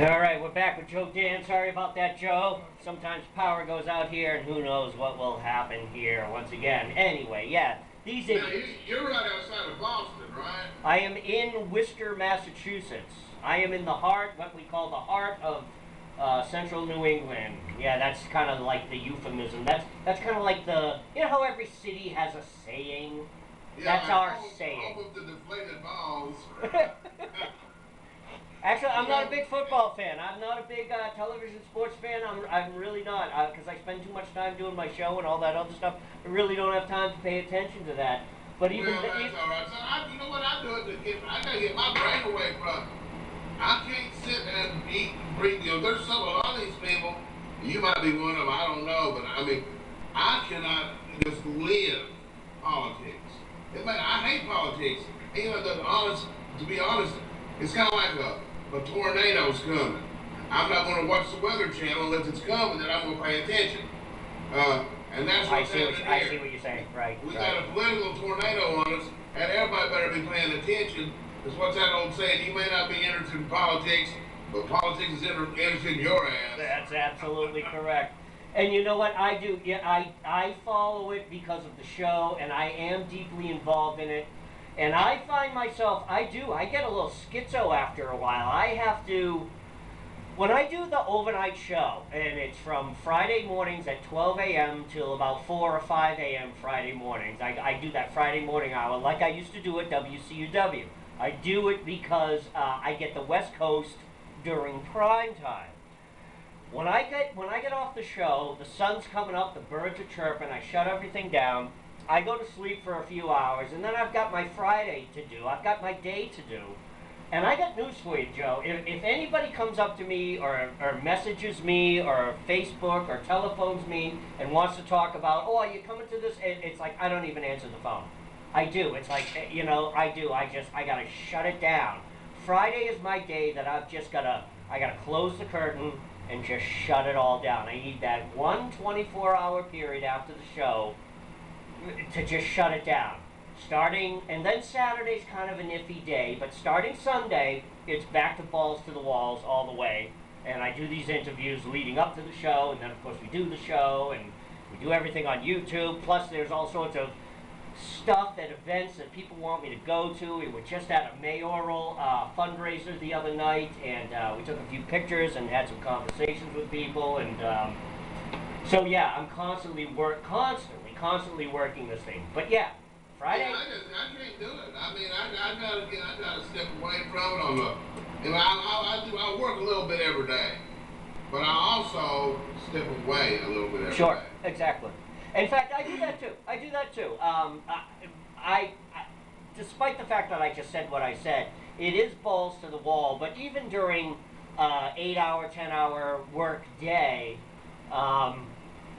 All right, we're back with Joe Dan. Sorry about that, Joe. Sometimes power goes out here, and who knows what will happen here once again. Anyway, yeah, these Now, you're right outside of Boston, right? I am in Worcester, Massachusetts. I am in the heart, what we call the heart of central New England. Yeah, that's kind of like the euphemism. That's kind of like you know how every city has a saying? Yeah, that's like our saying. Home of the deflated balls. Actually, I'm not a big football fan. I'm not a big television sports fan. I'm really not, because I spend too much time doing my show and all that other stuff. I really don't have time to pay attention to that. But even well, that's all right. So you know what I do it to I gotta get my brain away from. I can't sit and eat and breathe. You know, there's a lot of these people. You might be one of them. I don't know, but I mean, I cannot just live politics. I hate politics. You know, to be honest, it's kind of like a tornado's coming. I'm not going to watch the Weather Channel unless it's coming, then I'm going to pay attention. And that's what's happening here. I see what you're saying. Right. We got a political tornado on us, and everybody better be paying attention. Because what's that old saying? You may not be interested in politics, but politics is interested in your ass. That's absolutely correct. And you know what I do? Yeah, I follow it because of the show, and I am deeply involved in it. And I find myself, I get a little schizo after a while. When I do the overnight show, and it's from Friday mornings at 12 a.m. till about 4 or 5 a.m. Friday mornings. I do that Friday morning hour like I used to do at WCUW. I do it because I get the West Coast during prime time. When I get off the show, the sun's coming up, the birds are chirping, I shut everything down. I go to sleep for a few hours, and then I've got my Friday to do. I've got my day to do. And I got news for you, Joe. If anybody comes up to me or messages me or Facebook or telephones me and wants to talk about, oh, are you coming to this? It's like I don't even answer the phone. I do. It's like, you know, I do. I got to shut it down. Friday is my day that I got to close the curtain and just shut it all down. I need that 24-hour period after the show to just shut it down. And then Saturday's kind of an iffy day, but starting Sunday, it's back to balls to the walls all the way. And I do these interviews leading up to the show, and then of course we do the show, and we do everything on YouTube. Plus there's all sorts of stuff at events that people want me to go to. We were just at a mayoral fundraiser the other night, and we took a few pictures and had some conversations with people, and so yeah, I'm constantly working this thing. But yeah, Friday. Yeah, I can't do it. I mean, I gotta step away from it. I work a little bit every day, but I also step away a little bit every day. Sure, exactly. In fact, I do that too. Despite the fact that I just said what I said, it is balls to the wall. But even during 8-hour, 10-hour work day,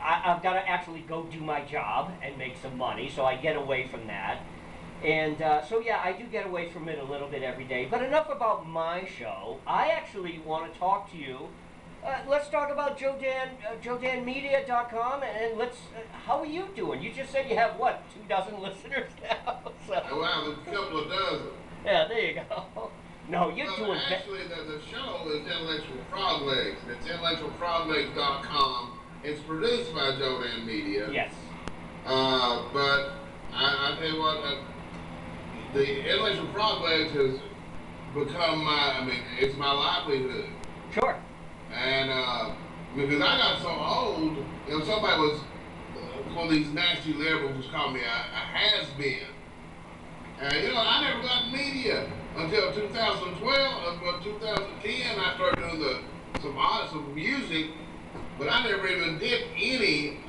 I've got to actually go do my job and make some money, so I get away from that. And so yeah, I do get away from it a little bit every day. But enough about my show. I actually want to talk to you. Let's talk about JoeDanMedia.com, and how are you doing? You just said you have, what, 24 listeners now? So. Well, a couple of dozen. Yeah, there you go. No, you're doing... Actually, the show is Intellectual Frog Legs, and it's intellectualfroglegs.com. It's produced by Joe Dan Media. Yes. But I tell you what, the Intellectual Frog Legs has become it's my livelihood. Sure. And because I got so old, you know, somebody was, one of these nasty liberals was calling me a has-been. And you know, I never got media until 2012, but 2010 I started doing some music, but I never even did any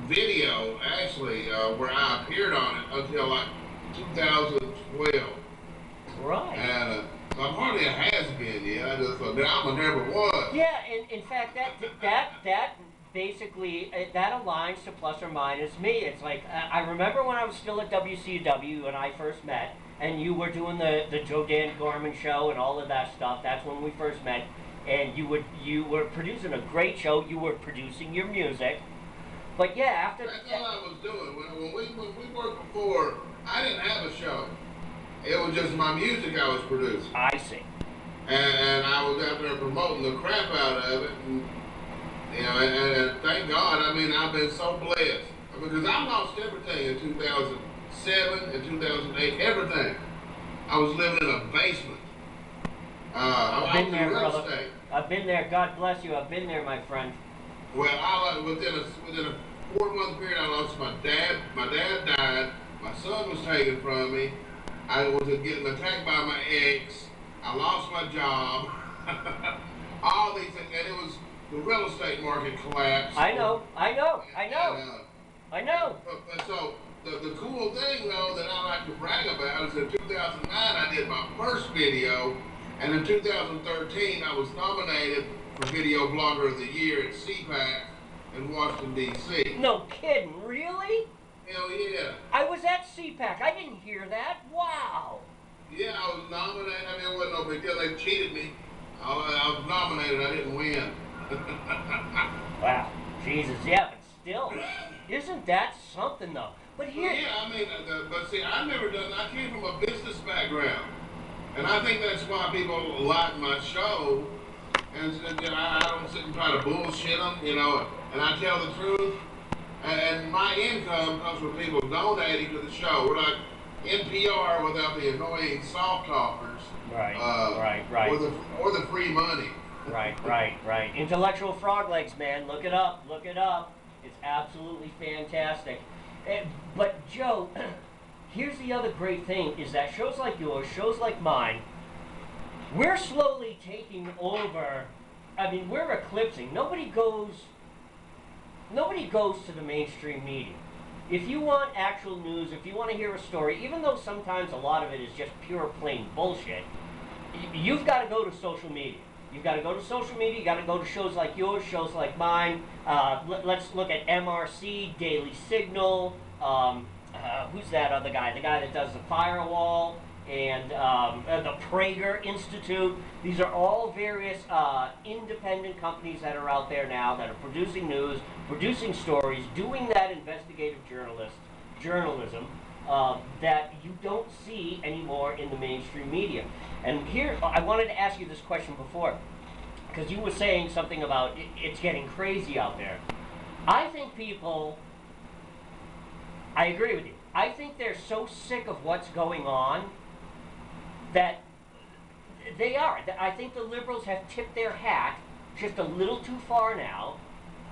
video actually where I appeared on it until like 2012. Right. And so I'm hardly a has-been yet. I just thought, I'm a never was. Yeah, and in fact, that basically, that aligns to plus or minus me. It's like, I remember when I was still at WCW when I first met, and you were doing the Joe Dan Gorman show and all of that stuff. That's when we first met. And you were producing a great show. You were producing your music. But yeah, after... That's all I was doing. When we worked before, I didn't have a show. It was just my music I was producing. I see. and I was out there promoting the crap out of it, and you know, and thank God. I mean, I've been so blessed because I lost everything in 2007 and 2008. Everything. I was living in a basement. I've I been was there, in real brother. estate. I've been there. God bless you. I've been there, my friend. Well, within a 4 month period, I lost my dad. My dad died. My son was taken from me. I was getting attacked by my ex. I lost my job. All these things, and it was the real estate market collapsed. I know. I know. I know. And, I know. but so the cool thing though that I like to brag about is in 2009 I did my first video, and in 2013 I was nominated for Video Blogger of the Year at CPAC in Washington D.C. No kidding. Really? Hell yeah. I was at CPAC. I didn't hear that. Wow. Yeah, I was nominated. I mean, it wasn't no big deal. They cheated me. I was nominated. I didn't win. Wow. Jesus. Yeah, but still, isn't that something though? But here. Well, yeah, I mean, but see, I've never done. I came from a business background, and I think that's why people like my show. And you know, I don't sit and try to bullshit them, you know, and I tell the truth. And my income comes from people donating to the show. We're like NPR without the annoying soft talkers. Right. Right. Or the free money. Right. Intellectual frog legs, man. Look it up. Look it up. It's absolutely fantastic. But Joe, here's the other great thing: is that shows like yours, shows like mine, we're slowly taking over. I mean, we're eclipsing. Nobody goes to the mainstream media. If you want actual news, if you want to hear a story, even though sometimes a lot of it is just pure plain bullshit, you've got to go to social media. You've got to go to social media. You've got to go to shows like yours, shows like mine. Let's look at MRC, Daily Signal. Who's that other guy? The guy that does the Firewall and the Prager Institute. These are all various independent companies that are out there now that are producing news, producing stories, doing that investigative journalism that you don't see anymore in the mainstream media. And here, I wanted to ask you this question before, because you were saying something about it's getting crazy out there. I think I agree with you. I think they're so sick of what's going on that they are. I think the liberals have tipped their hat just a little too far now.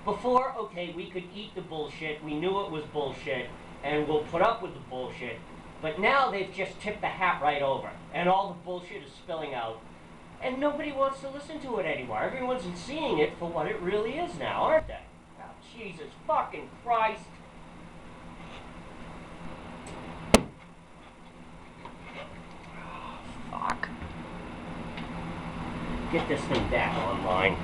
Before, okay, we could eat the bullshit, we knew it was bullshit, and we'll put up with the bullshit. But now they've just tipped the hat right over, and all the bullshit is spilling out. And nobody wants to listen to it anymore. Everyone's seeing it for what it really is now, aren't they? Oh, Jesus fucking Christ. Fuck. Get this thing back online.